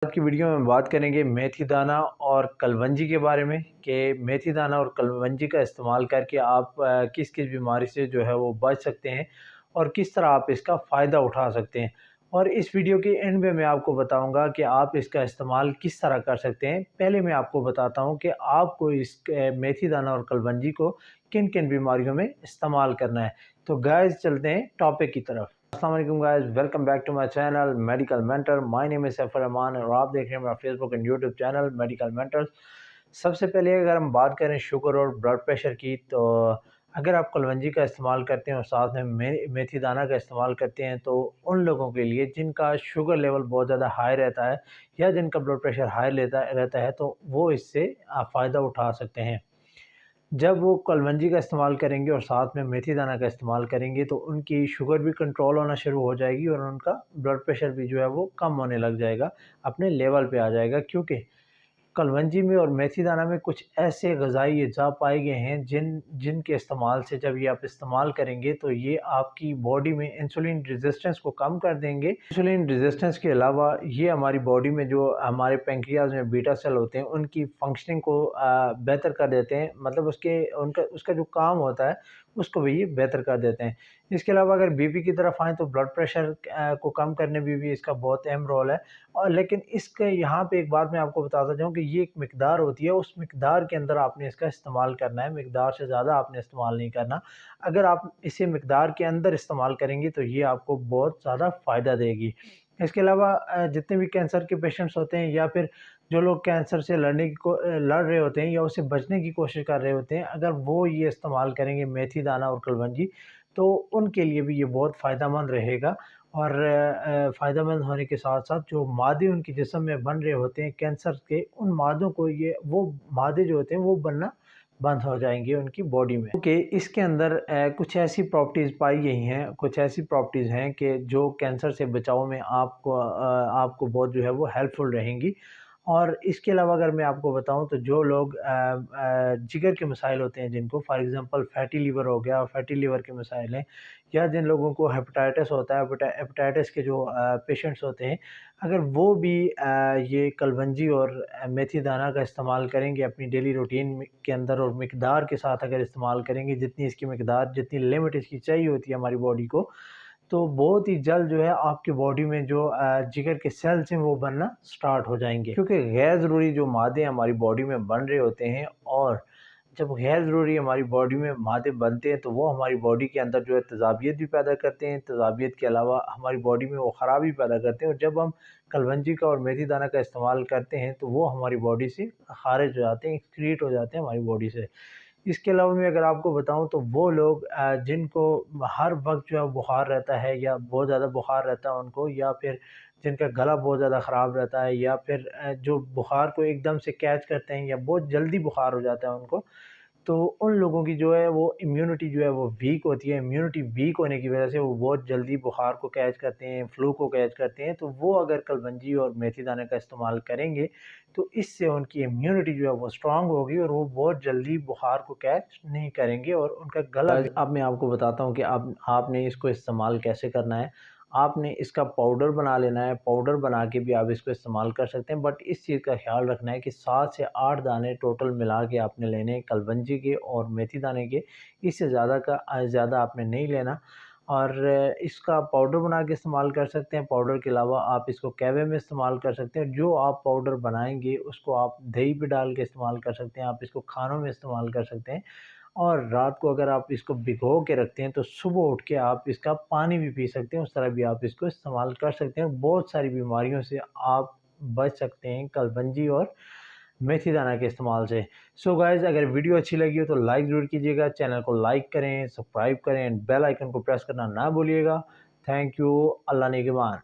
आज की वीडियो में बात करेंगे मेथी दाना और कलवंजी के बारे में कि मेथी दाना और कलवंजी का इस्तेमाल करके आप किस किस बीमारी से जो है वो बच सकते हैं और किस तरह आप इसका फ़ायदा उठा सकते हैं। और इस वीडियो के एंड में मैं आपको बताऊंगा कि आप इसका इस्तेमाल किस तरह कर सकते हैं। पहले मैं आपको बताता हूं कि आपको इस मेथी दाना और कलवंजी को किन किन बीमारियों में इस्तेमाल करना है। तो गाइस चलते हैं टॉपिक की तरफ। अस्सलाम वालेकुम guys, welcome back to my channel medical mentor. My name is Saifur Rahman और आप देख रहे हैं मेरा Facebook and YouTube channel medical mentors. सबसे पहले अगर हम बात करें शुगर और ब्लड प्रेशर की, तो अगर आप कलवंजी का इस्तेमाल करते हैं और साथ में मेथी दाना का इस्तेमाल करते हैं तो उन लोगों के लिए जिनका शुगर लेवल बहुत ज़्यादा हाई रहता है या जिनका ब्लड प्रेशर हाई रहता है तो वो इससे फ़ायदा उठा सकते हैं। जब वो कलवंजी का इस्तेमाल करेंगे और साथ में मेथी दाना का इस्तेमाल करेंगे तो उनकी शुगर भी कंट्रोल होना शुरू हो जाएगी और उनका ब्लड प्रेशर भी जो है वो कम होने लग जाएगा, अपने लेवल पे आ जाएगा। क्योंकि कलवंजी में और मेथी दाना में कुछ ऐसे ग़िज़ाई अज़ा पाए गए हैं जिनके इस्तेमाल से जब ये आप इस्तेमाल करेंगे तो ये आपकी बॉडी में इंसुलिन रेजिस्टेंस को कम कर देंगे। इंसुलिन रेजिस्टेंस के अलावा ये हमारी बॉडी में जो हमारे पैंक्रियाज में बीटा सेल होते हैं उनकी फंक्शनिंग को बेहतर कर देते हैं, मतलब उसका जो काम होता है उसको भी ये बेहतर कर देते हैं। इसके अलावा अगर बीपी की तरफ आएँ तो ब्लड प्रेशर को कम करने में भी इसका बहुत अहम रोल है। और लेकिन इसके यहाँ पे एक बात मैं आपको बताता जाऊँ कि ये एक मिकदार होती है, उस मिकदार के अंदर आपने इसका इस्तेमाल करना है, मिकदार से ज़्यादा आपने इस्तेमाल नहीं करना। अगर आप इसे मिकदार के अंदर इस्तेमाल करेंगे तो ये आपको बहुत ज़्यादा फ़ायदा देगी। इसके अलावा जितने भी कैंसर के पेशेंट्स होते हैं या फिर जो लोग कैंसर से लड़ रहे होते हैं या उससे बचने की कोशिश कर रहे होते हैं, अगर वो ये इस्तेमाल करेंगे मेथी दाना और कलवंजी तो उनके लिए भी ये बहुत फ़ायदेमंद रहेगा। और फ़ायदेमंद होने के साथ-साथ जो मादे उनके जिस्म में बन रहे होते हैं कैंसर के, उन मादों को वो मादे जो होते हैं वो बनना बंद हो जाएँगे उनकी बॉडी में। क्योंकि इसके अंदर कुछ ऐसी प्रॉपर्टीज़ पाई गई हैं, कुछ ऐसी प्रॉपर्टीज़ हैं कि जो कैंसर से बचाव में आपको बहुत जो है वो हेल्पफुल रहेंगी। और इसके अलावा अगर मैं आपको बताऊँ तो जो लोग जिगर के मसाइल होते हैं जिनको, फॉर एग्ज़ाम्पल फैटी लीवर हो गया, फैटी लीवर के मसाइल हैं या जिन लोगों को हेपेटाइटिस होता है, हेपेटाइटिस के जो पेशेंट्स होते हैं, अगर वो भी ये कलवंजी और मेथी दाना का इस्तेमाल करेंगे अपनी डेली रूटीन में के अंदर और मिकदार के साथ अगर इस्तेमाल करेंगे, जितनी इसकी मिकदार, जितनी लिमिट इसकी चाहिए होती है हमारी बॉडी को, तो बहुत ही जल्द जो है आपकी बॉडी में जो जिगर के सेल्स हैं वो बनना स्टार्ट हो जाएँगे। क्योंकि गैर ज़रूरी जो मादे हमारी बॉडी में बन रहे होते हैं और जब गैर ज़रूरी हमारी बॉडी में मादे बनते हैं तो वो हमारी बॉडी के अंदर जो है तेज़ाबियत भी पैदा करते हैं। तेज़ाबियत के अलावा हमारी बॉडी में वो ख़राबी पैदा करते हैं और जब हम कलवंजी का और मेथी दाना का इस्तेमाल करते हैं तो वो हमारी बॉडी से ख़ारिज हो जाते हैं, एक्सक्रीट हो जाते हैं हमारी बॉडी से। इसके अलावा मैं अगर आपको बताऊँ तो वो लोग जिनको हर वक़्त जो है बुखार रहता है या बहुत ज़्यादा बुखार रहता है उनको, या फिर जिनका गला बहुत ज़्यादा ख़राब रहता है या फिर जो बुखार को एकदम से कैच करते हैं या बहुत जल्दी बुखार हो जाता है उनको, तो उन लोगों की जो है वो इम्यूनिटी जो है वो वीक होती है। इम्यूनिटी वीक होने की वजह से वो बहुत जल्दी बुखार को कैच करते हैं, फ्लू को कैच करते हैं। तो वो अगर कलवंजी और मेथी दाने का इस्तेमाल करेंगे तो इससे उनकी इम्यूनिटी जो है वो स्ट्रॉन्ग होगी और वो बहुत जल्दी बुखार को कैच नहीं करेंगे और उनका गला भी। अब मैं आपको बताता हूँ कि आपने इसको इस्तेमाल कैसे करना है। आपने इसका पाउडर बना लेना है, पाउडर बना के भी आप इसको इस्तेमाल कर सकते हैं, बट इस चीज़ का ख़्याल रखना है कि 7 से 8 दाने टोटल मिला के आपने लेने हैं कलवंजी के और मेथी दाने के, इससे ज़्यादा आपने नहीं लेना। और इसका पाउडर बना के इस्तेमाल कर सकते हैं। पाउडर के अलावा आप इसको कहवे में इस्तेमाल कर सकते हैं। जो आप पाउडर बनाएँगे उसको आप दही पे डाल के इस्तेमाल कर सकते हैं, आप इसको खानों में इस्तेमाल कर सकते हैं। और रात को अगर आप इसको भिगो के रखते हैं तो सुबह उठ के आप इसका पानी भी पी सकते हैं, उस तरह भी आप इसको इस्तेमाल कर सकते हैं। बहुत सारी बीमारियों से आप बच सकते हैं कलवंजी और मेथी दाना के इस्तेमाल से। सो गाइज़, अगर वीडियो अच्छी लगी हो तो लाइक ज़रूर कीजिएगा, चैनल को लाइक करें, सब्सक्राइब करें एंड बेल आइकन को प्रेस करना ना भूलिएगा। Thank you. अल्लाह निगहबान।